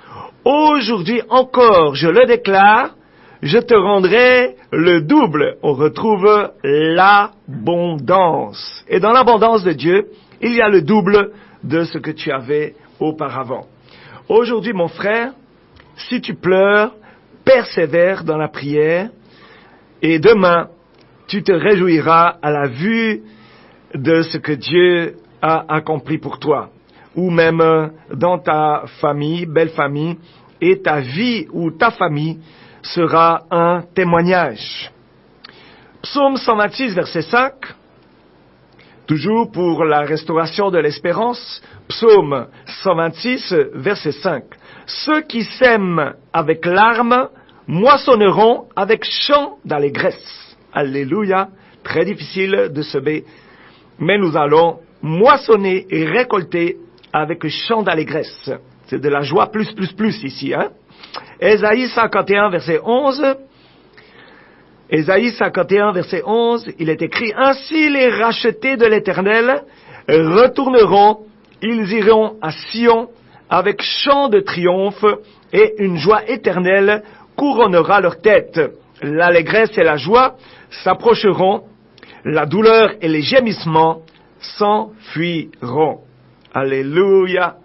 S3: Aujourd'hui encore, je le déclare, je te rendrai le double. On retrouve l'abondance. Et dans l'abondance de Dieu, il y a le double de ce que tu avais auparavant. Aujourd'hui, mon frère, si tu pleures, persévère dans la prière, et demain, tu te réjouiras à la vue de ce que Dieu a accompli pour toi. Ou même dans ta famille, belle famille, et ta vie ou ta famille sera un témoignage. Psaume 126, verset 5, toujours pour la restauration de l'espérance. Psaume 126, verset 5. Ceux qui sèment avec larmes moissonneront avec chant d'allégresse. Alléluia. Très difficile de semer, mais nous allons moissonner et récolter avec chant d'allégresse. C'est de la joie plus ici, hein. Ésaïe 51, verset 11. Ésaïe 51, verset 11, il est écrit: ainsi les rachetés de l'Éternel retourneront, ils iront à Sion avec chant de triomphe, et une joie éternelle couronnera leur tête. L'allégresse et la joie s'approcheront, la douleur et les gémissements s'enfuiront. Alléluia.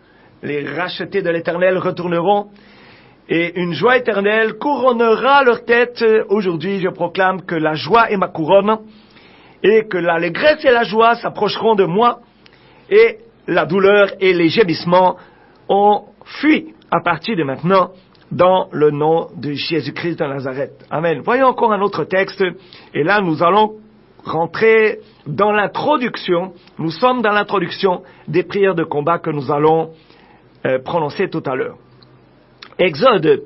S3: Les rachetés de l'Éternel retourneront, et une joie éternelle couronnera leur tête. Aujourd'hui, je proclame que la joie est ma couronne, et que l'allégresse et la joie s'approcheront de moi, et la douleur et les gémissements ont fui à partir de maintenant, dans le nom de Jésus-Christ de Nazareth. Amen. Voyons encore un autre texte, et là nous allons rentrer dans l'introduction. Nous sommes dans l'introduction des prières de combat que nous allons prononcer tout à l'heure. Exode,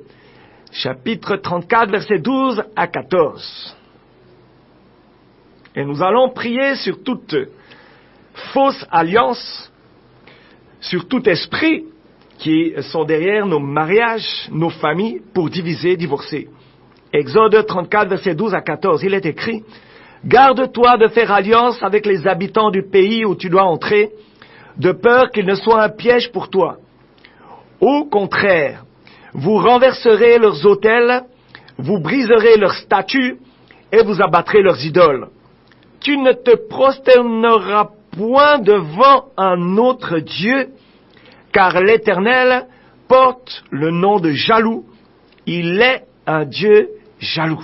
S3: chapitre 34, versets 12 à 14. Et nous allons prier sur toute fausse alliance, sur tout esprit qui sont derrière nos mariages, nos familles, pour diviser, divorcer. Exode 34, versets 12 à 14, il est écrit: « Garde-toi de faire alliance avec les habitants du pays où tu dois entrer, de peur qu'il ne soit un piège pour toi. Au contraire, vous renverserez leurs autels, vous briserez leurs statues et vous abattrez leurs idoles. Tu ne te prosterneras point devant un autre Dieu, car l'Éternel porte le nom de jaloux. Il est un Dieu jaloux. »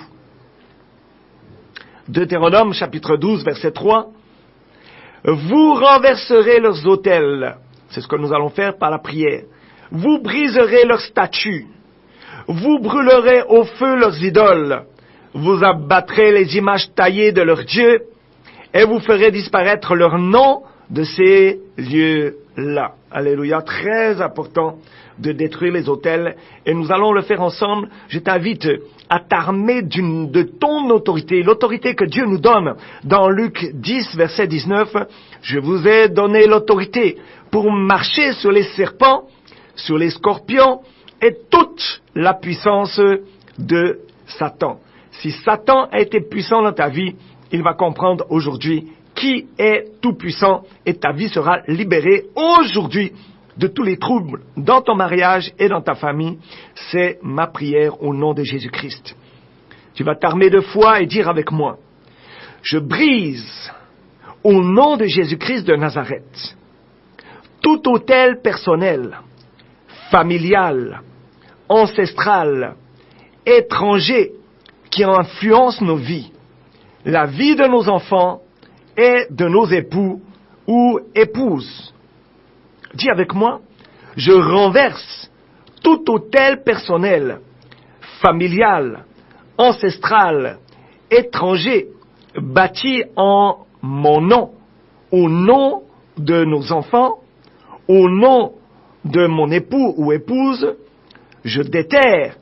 S3: Deutéronome chapitre 12 verset 3. « Vous renverserez leurs autels. » C'est ce que nous allons faire par la prière. « Vous briserez leurs statues. Vous brûlerez au feu leurs idoles. Vous abattrez les images taillées de leurs dieux et vous ferez disparaître leur nom de ces lieux-là. » Alléluia, très important de détruire les autels, et nous allons le faire ensemble. Je t'invite à t'armer de ton autorité, l'autorité que Dieu nous donne. Dans Luc 10, verset 19, « Je vous ai donné l'autorité pour marcher sur les serpents, sur les scorpions, et toute la puissance de Satan. » Si Satan a été puissant dans ta vie, il va comprendre aujourd'hui qui est tout puissant, et ta vie sera libérée aujourd'hui de tous les troubles dans ton mariage et dans ta famille. C'est ma prière au nom de Jésus-Christ. Tu vas t'armer de foi et dire avec moi: je brise au nom de Jésus-Christ de Nazareth tout autel personnel, familial, ancestral, étranger qui influence nos vies, la vie de nos enfants et de nos époux ou épouses. Dis avec moi: je renverse tout autel personnel, familial, ancestral, étranger, bâti en mon nom, au nom de nos enfants, au nom de mon époux ou épouse. Je déterre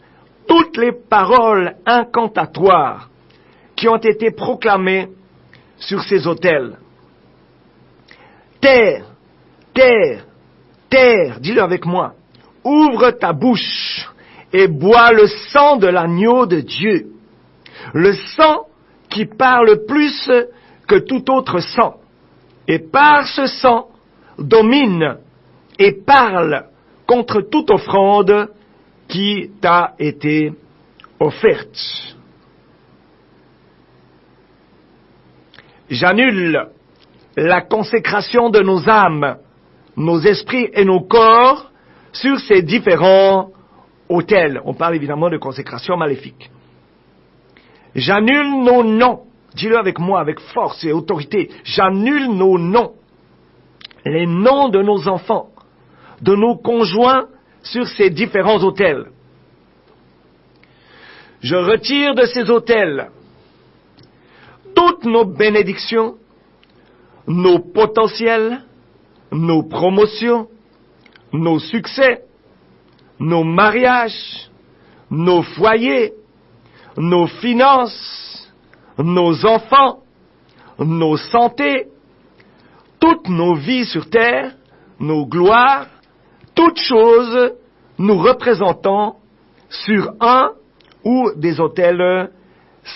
S3: toutes les paroles incantatoires qui ont été proclamées sur ces autels. Terre, terre, terre, dis-le avec moi, ouvre ta bouche et bois le sang de l'agneau de Dieu, le sang qui parle plus que tout autre sang, et par ce sang domine et parle contre toute offrande qui t'a été offerte. J'annule la consécration de nos âmes, nos esprits et nos corps sur ces différents autels. On parle évidemment de consécration maléfique. J'annule nos noms. Dis-le avec moi, avec force et autorité. J'annule nos noms. Les noms de nos enfants, de nos conjoints sur ces différents autels. Je retire de ces autels toutes nos bénédictions, nos potentiels, nos promotions, nos succès, nos mariages, nos foyers, nos finances, nos enfants, nos santé, toutes nos vies sur terre, nos gloires, toutes choses nous représentant sur un ou des autels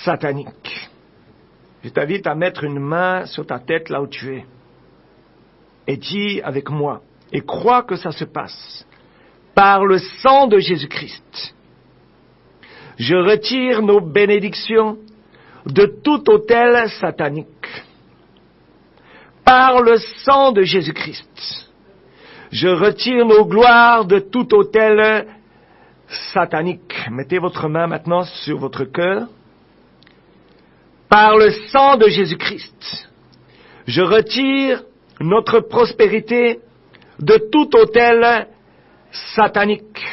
S3: sataniques. Je t'invite à mettre une main sur ta tête là où tu es. Et dis avec moi, et crois que ça se passe. Par le sang de Jésus-Christ, je retire nos bénédictions de tout autel satanique. Par le sang de Jésus-Christ, je retire nos gloires de tout autel satanique. Mettez votre main maintenant sur votre cœur. Par le sang de Jésus-Christ, je retire notre prospérité de tout autel satanique.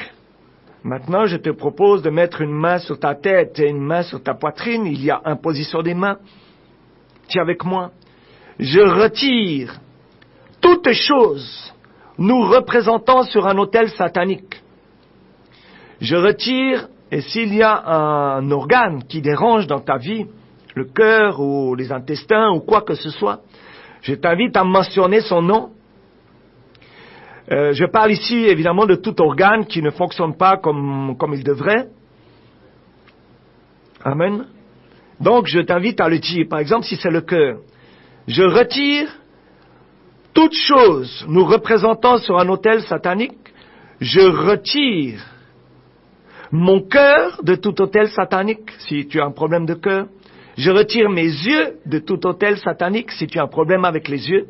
S3: Maintenant, je te propose de mettre une main sur ta tête et une main sur ta poitrine. Il y a imposition des mains. Dis avec moi, je retire toutes choses nous représentant sur un autel satanique. Je retire, et s'il y a un organe qui dérange dans ta vie, le cœur ou les intestins ou quoi que ce soit, je t'invite à mentionner son nom. Je parle ici évidemment de tout organe qui ne fonctionne pas comme il devrait. Amen. Donc je t'invite à le dire. Par exemple, si c'est le cœur, je retire toute chose nous représentant sur un autel satanique. Je retire mon cœur de tout autel satanique, si tu as un problème de cœur. Je retire mes yeux de tout autel satanique, si tu as un problème avec les yeux.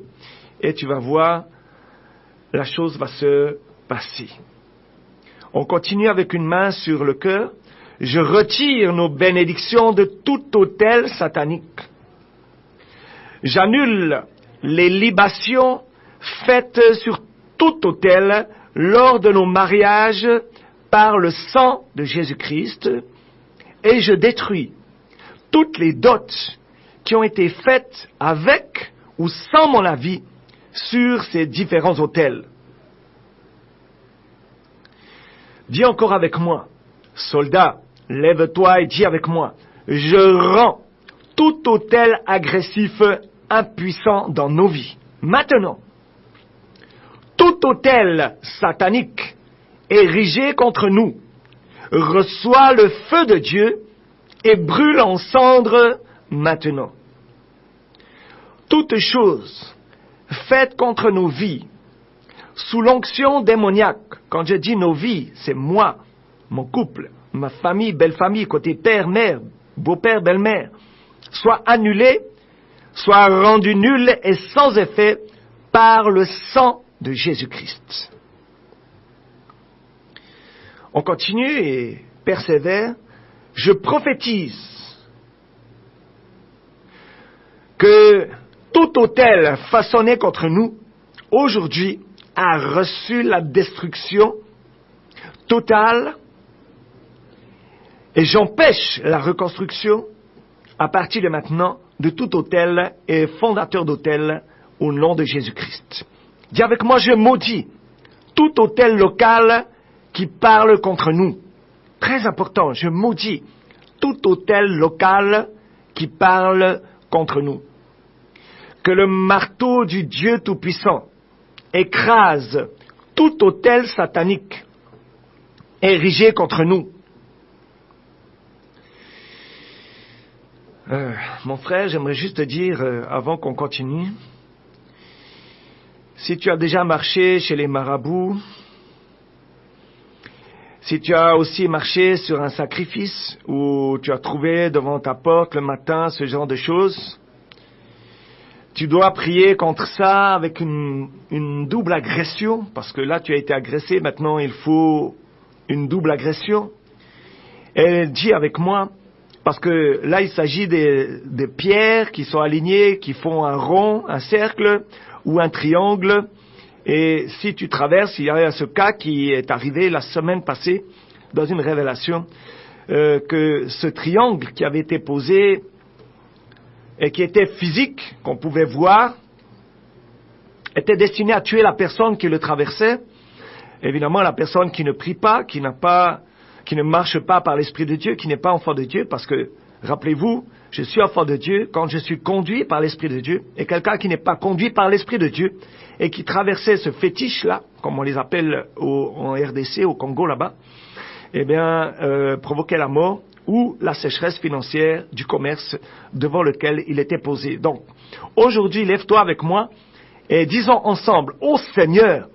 S3: Et tu vas voir, la chose va se passer. On continue avec une main sur le cœur. Je retire nos bénédictions de tout autel satanique. J'annule les libations faites sur tout autel lors de nos mariages par le sang de Jésus-Christ, et je détruis toutes les dots qui ont été faites avec ou sans mon avis sur ces différents autels. Dis encore avec moi, soldat, lève-toi et dis avec moi, je rends tout autel agressif impuissant dans nos vies. Maintenant, tout autel satanique érigé contre nous reçoit le feu de Dieu et brûle en cendres maintenant. Toute chose faite contre nos vies, sous l'onction démoniaque, quand je dis nos vies, c'est moi, mon couple, ma famille, belle famille, côté père, mère, beau-père, belle-mère, soit annulée, soit rendue nulle et sans effet par le sang de Jésus-Christ. On continue et persévère. Je prophétise que tout autel façonné contre nous, aujourd'hui, a reçu la destruction totale et j'empêche la reconstruction à partir de maintenant de tout autel et fondateur d'autel au nom de Jésus-Christ. Dis avec moi, je maudis tout autel local qui parle contre nous. Très important, je maudis tout autel local qui parle contre nous. Que le marteau du Dieu Tout-Puissant écrase tout autel satanique érigé contre nous. Mon frère, j'aimerais juste te dire, avant qu'on continue, si tu as déjà marché chez les marabouts, si tu as aussi marché sur un sacrifice où tu as trouvé devant ta porte le matin ce genre de choses, tu dois prier contre ça avec une double agression, parce que là tu as été agressé, maintenant il faut une double agression. Et dis avec moi, parce que là il s'agit des pierres qui sont alignées, qui font un rond, un cercle ou un triangle. Et si tu traverses, il y a ce cas qui est arrivé la semaine passée dans une révélation, que ce triangle qui avait été posé et qui était physique, qu'on pouvait voir, était destiné à tuer la personne qui le traversait. Évidemment, la personne qui ne prie pas, qui ne marche pas par l'Esprit de Dieu, qui n'est pas enfant de Dieu, parce que, rappelez-vous, je suis enfant de Dieu quand je suis conduit par l'Esprit de Dieu, et quelqu'un qui n'est pas conduit par l'Esprit de Dieu, et qui traversait ce fétiche-là, comme on les appelle en RDC, au Congo là-bas, eh bien, provoquait la mort ou la sécheresse financière du commerce devant lequel il était posé. Donc, aujourd'hui, lève-toi avec moi et disons ensemble, ô Seigneur,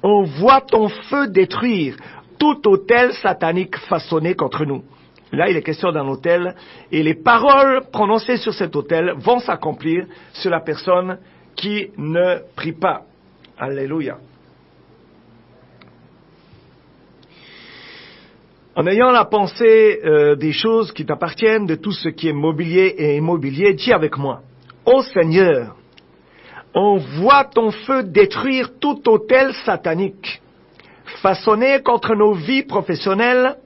S3: envoie ton feu détruire tout autel satanique façonné contre nous. Là, il est question d'un autel, et les paroles prononcées sur cet autel vont s'accomplir sur la personne qui ne prie pas. Alléluia. En ayant la pensée des choses qui t'appartiennent, de tout ce qui est mobilier et immobilier, dis avec moi, ô Seigneur, envoie ton feu détruire tout autel satanique, façonné contre nos vies professionnelles,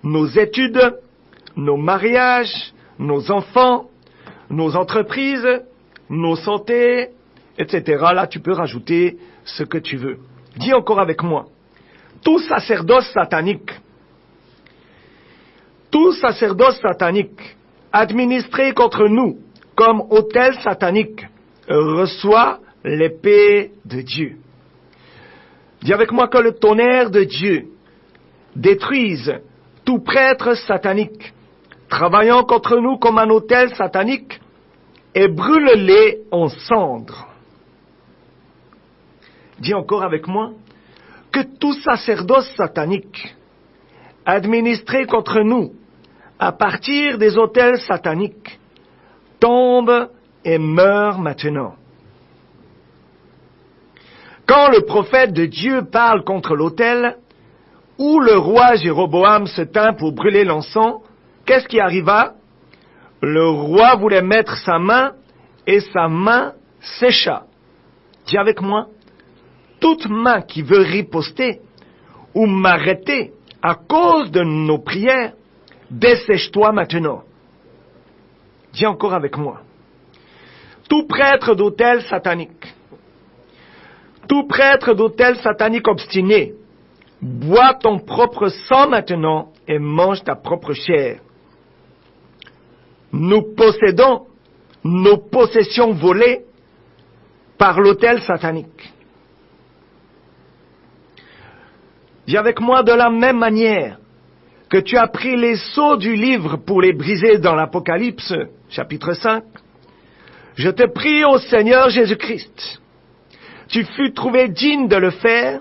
S3: nos études, nos mariages, nos enfants, nos entreprises, nos santé, etc. Là, tu peux rajouter ce que tu veux. Dis encore avec moi. Tout sacerdoce satanique administré contre nous comme autel satanique reçoit l'épée de Dieu. Dis avec moi que le tonnerre de Dieu détruise tout prêtre satanique travaillant contre nous comme un autel satanique et brûle-les en cendres. Dis encore avec moi que tout sacerdoce satanique administré contre nous à partir des autels sataniques tombe et meurt maintenant. Quand le prophète de Dieu parle contre l'autel, où le roi Jéroboam se tint pour brûler l'encens, qu'est-ce qui arriva? Le roi voulait mettre sa main et sa main sécha. Dis avec moi, toute main qui veut riposter ou m'arrêter à cause de nos prières, dessèche-toi maintenant. Dis encore avec moi. Tout prêtre d'autel satanique obstiné, bois ton propre sang maintenant et mange ta propre chair. Nous possédons nos possessions volées par l'autel satanique. Dis avec moi, de la même manière que tu as pris les sceaux du livre pour les briser dans l'Apocalypse, chapitre 5, je te prie au Seigneur Jésus-Christ, tu fus trouvé digne de le faire,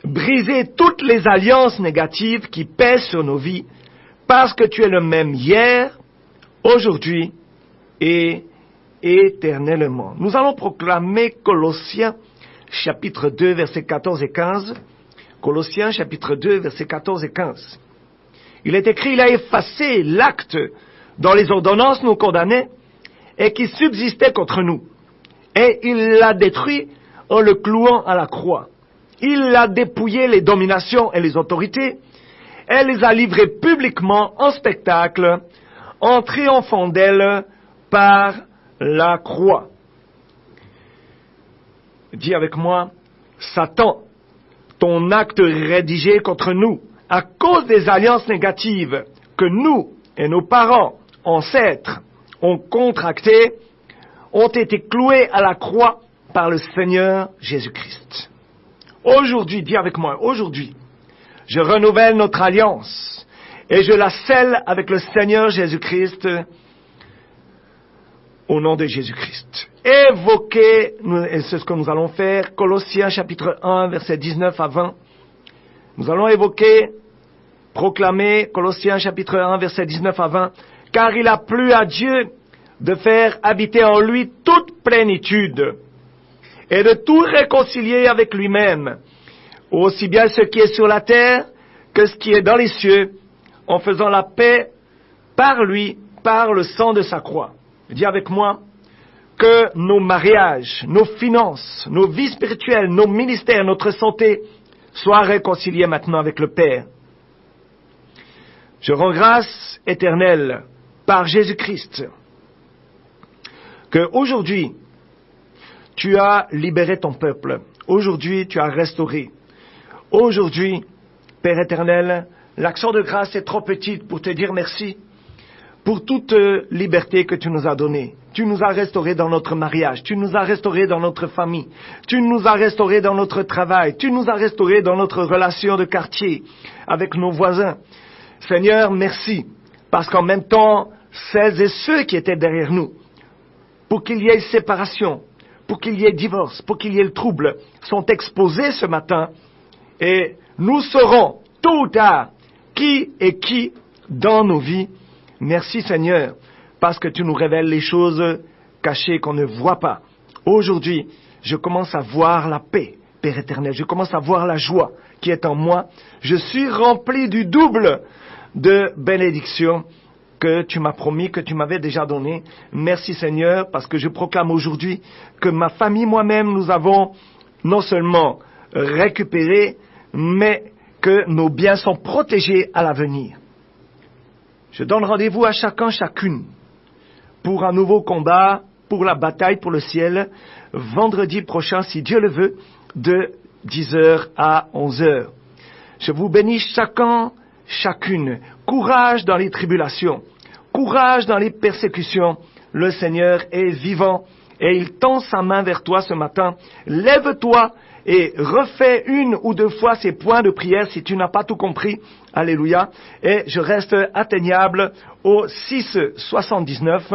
S3: briser toutes les alliances négatives qui pèsent sur nos vies, parce que tu es le même hier, aujourd'hui et éternellement. Nous allons proclamer Colossiens chapitre 2, versets 14 et 15. Colossiens chapitre 2, versets 14 et 15. Il est écrit, il a effacé l'acte dont les ordonnances nous condamnaient et qui subsistait contre nous. Et il l'a détruit en le clouant à la croix. Il a dépouillé les dominations et les autorités et les a livrées publiquement en spectacle en triomphant d'elles par la croix. Dis avec moi, Satan, ton acte rédigé contre nous, à cause des alliances négatives que nous et nos parents, ancêtres, ont contractées, ont été cloués à la croix par le Seigneur Jésus-Christ. Aujourd'hui, dis avec moi, aujourd'hui, je renouvelle notre alliance et je la scelle avec le Seigneur Jésus-Christ au nom de Jésus-Christ. Évoquez, et c'est ce que nous allons faire, Colossiens chapitre 1, versets 19 à 20. Nous allons évoquer, proclamer Colossiens chapitre 1, versets 19 à 20. Car il a plu à Dieu de faire habiter en lui toute plénitude et de tout réconcilier avec lui-même, aussi bien ce qui est sur la terre que ce qui est dans les cieux, en faisant la paix par lui, par le sang de sa croix. Dis avec moi que nos mariages, nos finances, nos vies spirituelles, nos ministères, notre santé soient réconciliés maintenant avec le Père. Je rends grâce éternelle par Jésus-Christ que aujourd'hui tu as libéré ton peuple. Aujourd'hui tu as restauré. Aujourd'hui, Père éternel, l'action de grâce est trop petite pour te dire merci pour toute liberté que tu nous as donnée. Tu nous as restaurés dans notre mariage, tu nous as restaurés dans notre famille, tu nous as restaurés dans notre travail, tu nous as restaurés dans notre relation de quartier avec nos voisins. Seigneur, merci, parce qu'en même temps, celles et ceux qui étaient derrière nous, pour qu'il y ait séparation, pour qu'il y ait divorce, pour qu'il y ait le trouble, sont exposés ce matin, et nous saurons tôt ou tard qui est qui dans nos vies. Merci Seigneur, parce que tu nous révèles les choses cachées qu'on ne voit pas. Aujourd'hui, je commence à voir la paix, Père éternel. Je commence à voir la joie qui est en moi. Je suis rempli du double de bénédictions que tu m'as promis, que tu m'avais déjà donné. Merci Seigneur, parce que je proclame aujourd'hui que ma famille, moi-même, nous avons non seulement récupéré, mais que nos biens sont protégés à l'avenir. Je donne rendez-vous à chacun, chacune, pour un nouveau combat, pour la bataille pour le ciel, vendredi prochain, si Dieu le veut, de 10h à 11h. Je vous bénis chacun, chacune. Courage dans les tribulations, courage dans les persécutions. Le Seigneur est vivant et il tend sa main vers toi ce matin. Lève-toi et refais 1 ou 2 fois ces points de prière si tu n'as pas tout compris. Alléluia. Et je reste atteignable au 6 79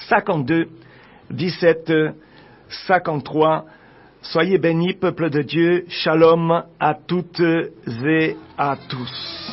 S3: 52 17 53. Soyez bénis, peuple de Dieu. Shalom à toutes et à tous.